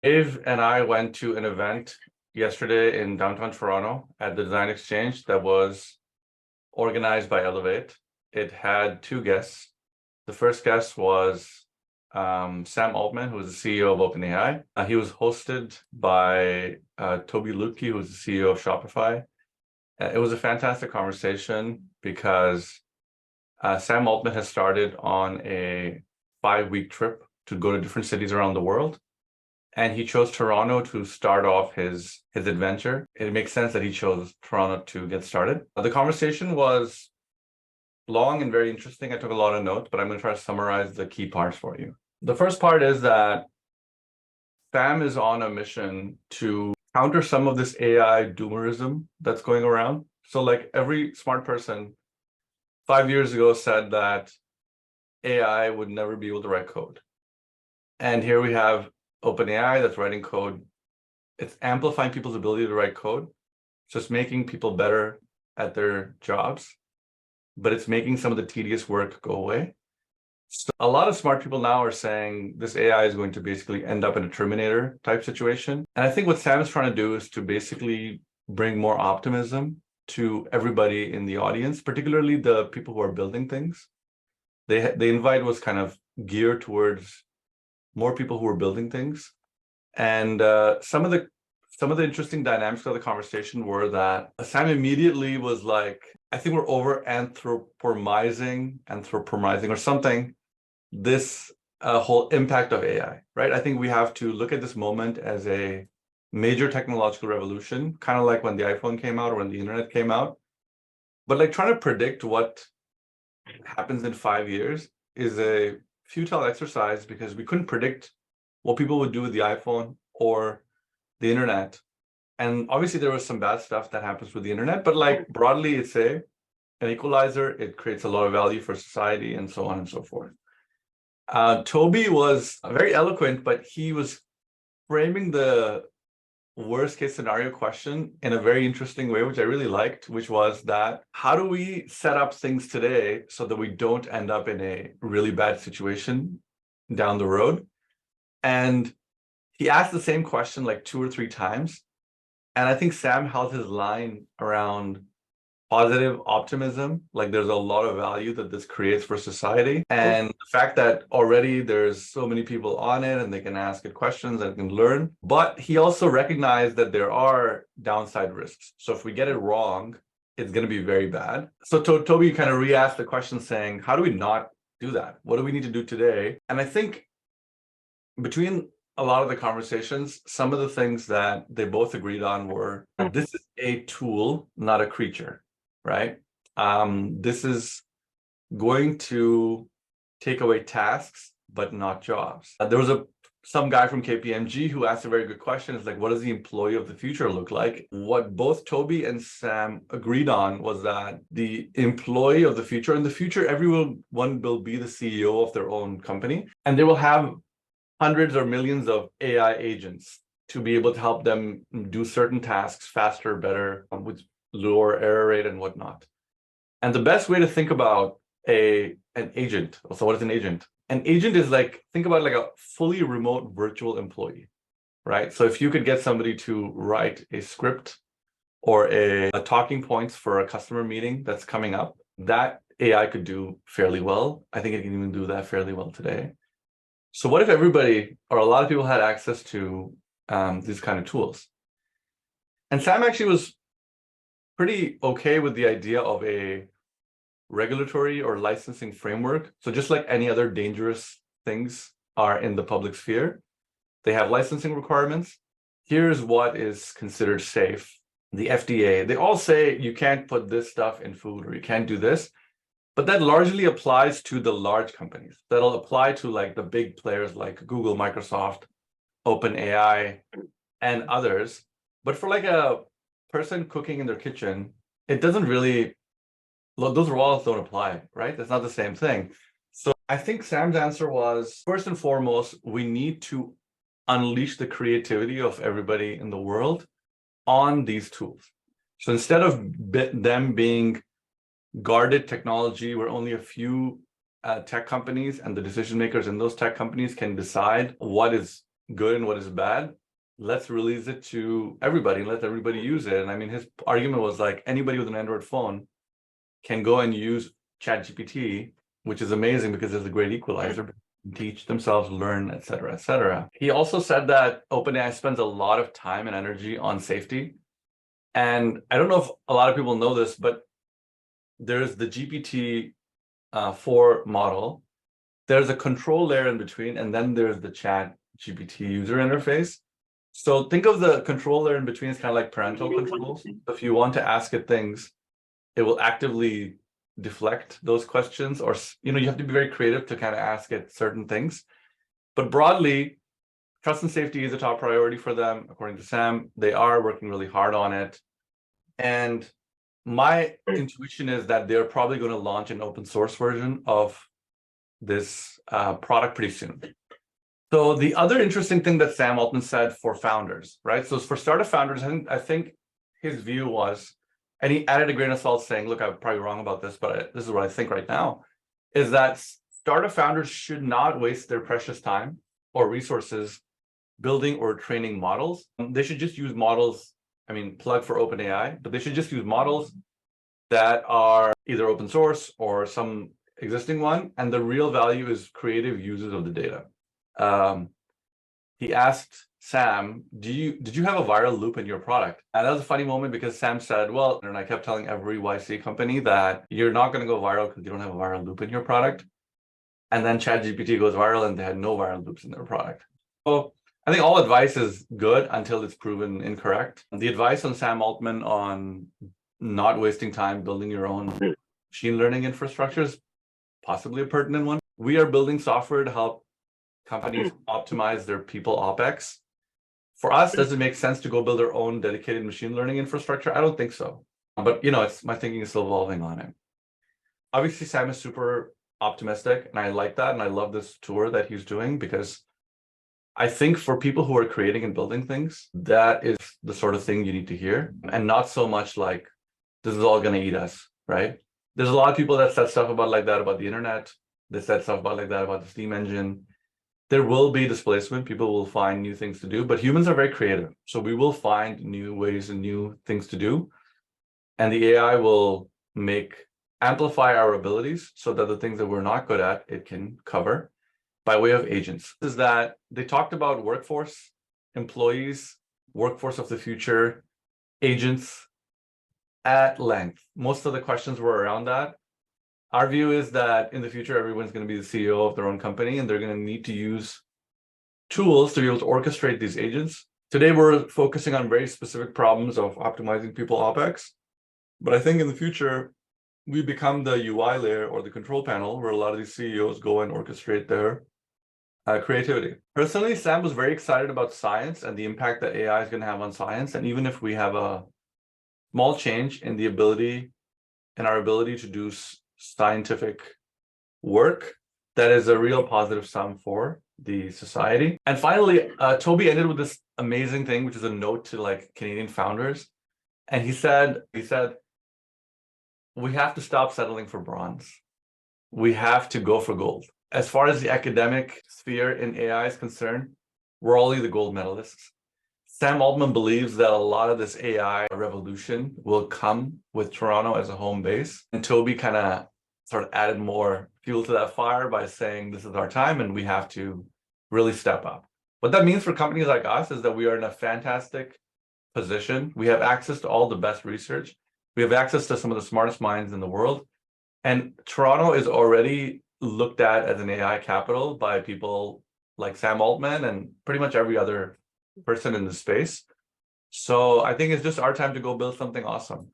Dave and I went to an event yesterday in downtown Toronto at the Design Exchange that was organized by Elevate. It had two guests. The first guest was Sam Altman, who is the CEO of OpenAI. He was hosted by Tobi Lutke, who is the CEO of Shopify. It was a fantastic conversation because Sam Altman has started on a 5-week trip to go to different cities around the world. And he chose Toronto to start off his adventure. It makes sense that he chose Toronto to get started. The conversation was long and very interesting. I took a lot of notes, but I'm going to try to summarize the key parts for you. The first part is that Sam is on a mission to counter some of this AI doomerism that's going around. So like every smart person 5 years ago said that AI would never be able to write code. And here we have OpenAI that's writing code. It's amplifying people's ability to write code. It's just making people better at their jobs, but it's making some of the tedious work go away. So a lot of smart people now are saying this AI is going to basically end up in a Terminator type situation. And I think what Sam is trying to do is to basically bring more optimism to everybody in the audience, particularly the people who are building things. The invite was kind of geared towards more people who were building things. And some of the interesting dynamics of the conversation were that Sam immediately was like, I think we're over anthropomizing or something, this whole impact of AI, right? I think we have to look at this moment as a major technological revolution, kind of like when the iPhone came out or when the internet came out. But like trying to predict what happens in 5 years is a futile exercise because we couldn't predict what people would do with the iPhone or the internet. And obviously there was some bad stuff that happens with the internet, but like broadly it's an equalizer. It creates a lot of value for society and so on and so forth. Tobi was very eloquent, but he was framing the worst case scenario question in a very interesting way, which I really liked, which was that how do we set up things today so that we don't end up in a really bad situation down the road? And he asked the same question like 2 or 3 times. And I think Sam held his line around positive optimism, like there's a lot of value that this creates for society. And the fact that already there's so many people on it and they can ask it questions and can learn. But he also recognized that there are downside risks. So if we get it wrong, it's going to be very bad. So Tobi kind of re-asked the question saying, how do we not do that? What do we need to do today? And I think between a lot of the conversations, some of the things that they both agreed on were, this is a tool, not a creature. Right? This is going to take away tasks, but not jobs. There was some guy from KPMG who asked a very good question. It's like, what does the employee of the future look like? What both Tobi and Sam agreed on was that the employee of the future, in the future, everyone will be the CEO of their own company, and they will have hundreds or millions of AI agents to be able to help them do certain tasks faster, better, with lower error rate and whatnot. And the best way to think about an agent, so what is an agent? An agent is like, think about like a fully remote virtual employee, right? So if you could get somebody to write a script or a talking points for a customer meeting that's coming up, that AI could do fairly well. I think it can even do that fairly well today. So what if everybody or a lot of people had access to these kind of tools? And Sam actually was pretty okay with the idea of a regulatory or licensing framework. So just like any other dangerous things are in the public sphere, they have licensing requirements. Here's what is considered safe. The FDA, they all say you can't put this stuff in food or you can't do this, but that largely applies to the large companies. That'll apply to like the big players like Google, Microsoft, OpenAI, and others. But for like a person cooking in their kitchen, it doesn't really, those rules don't apply, right? That's not the same thing. So I think Sam's answer was, first and foremost, we need to unleash the creativity of everybody in the world on these tools. So instead of them being guarded technology where only a few tech companies and the decision makers in those tech companies can decide what is good and what is bad. Let's release it to everybody and let everybody use it. And I mean, his argument was like anybody with an Android phone can go and use ChatGPT, which is amazing because it's a great equalizer, teach themselves, learn, et cetera, et cetera. He also said that OpenAI spends a lot of time and energy on safety. And I don't know if a lot of people know this, but there's the GPT-4 model. There's a control layer in between, and then there's the ChatGPT user interface. So think of the control layer in between as kind of like parental controls. If you want to ask it things, it will actively deflect those questions, or you have to be very creative to kind of ask it certain things. But broadly, trust and safety is a top priority for them, according to Sam. They are working really hard on it. And my intuition is that they're probably going to launch an open source version of this product pretty soon. So the other interesting thing that Sam Altman said for founders, right? So for startup founders, I think his view was, and he added a grain of salt saying, look, I'm probably wrong about this, but this is what I think right now, is that startup founders should not waste their precious time or resources building or training models. They should just use models, I mean, plug for OpenAI, but they should just use models that are either open source or some existing one, and the real value is creative users of the data. He asked Sam, did you have a viral loop in your product? And that was a funny moment because Sam said, well, and I kept telling every YC company that you're not going to go viral because you don't have a viral loop in your product. And then ChatGPT goes viral and they had no viral loops in their product. So I think all advice is good until it's proven incorrect. The advice on Sam Altman on not wasting time building your own machine learning infrastructure is possibly a pertinent one. We are building software to help companies optimize their people OpEx. For us, does it make sense to go build our own dedicated machine learning infrastructure? I don't think so. But it's my thinking is still evolving on it. Obviously, Sam is super optimistic, and I like that, and I love this tour that he's doing because I think for people who are creating and building things, that is the sort of thing you need to hear, and not so much like this is all going to eat us, right? There's a lot of people that said stuff about like that about the internet. They said stuff about like that about the steam engine. There will be displacement. People will find new things to do, but humans are very creative. So we will find new ways and new things to do. And the AI will amplify our abilities so that the things that we're not good at, it can cover by way of agents. Is that they talked about workforce, employees, workforce of the future, agents at length. Most of the questions were around that. Our view is that in the future, everyone's going to be the CEO of their own company, and they're going to need to use tools to be able to orchestrate these agents. Today, we're focusing on very specific problems of optimizing people OpEx. But I think in the future, we become the UI layer or the control panel where a lot of these CEOs go and orchestrate their creativity. Personally, Sam was very excited about science and the impact that AI is going to have on science. And even if we have a small change in our ability to do scientific work, that is a real positive sum for the society. And finally, Toby ended with this amazing thing, which is a note to like Canadian founders. And he said, we have to stop settling for bronze. We have to go for gold. As far as the academic sphere in AI is concerned, we're only the gold medalists. Sam Altman believes that a lot of this AI revolution will come with Toronto as a home base. And Toby kind of sort of added more fuel to that fire by saying this is our time and we have to really step up. What that means for companies like us is that we are in a fantastic position. We have access to all the best research. We have access to some of the smartest minds in the world. And Toronto is already looked at as an AI capital by people like Sam Altman and pretty much every other person in the space. So I think it's just our time to go build something awesome.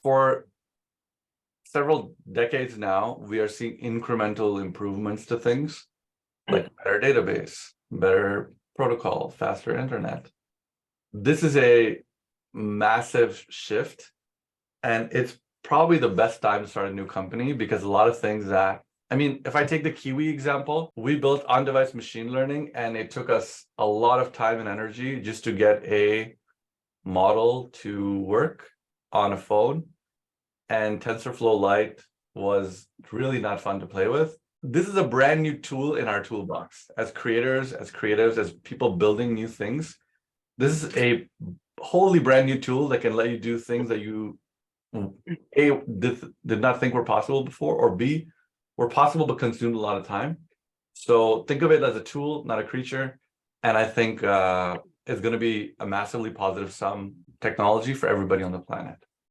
For several decades now, we are seeing incremental improvements to things like better database, better protocol, faster internet. This is a massive shift, and it's probably the best time to start a new company because a lot of things that, if I take the Kiwi example, we built on-device machine learning, and it took us a lot of time and energy just to get a model to work on a phone. And TensorFlow Lite was really not fun to play with. this is a brand new tool in our toolbox as creators, as creatives, as people building new things. This is a wholly brand new tool that can let you do things that you A, did not think were possible before, or B, were possible but consumed a lot of time. So think of it as a tool, not a creature. And I think it's going to be a massively positive technology for everybody on the planet.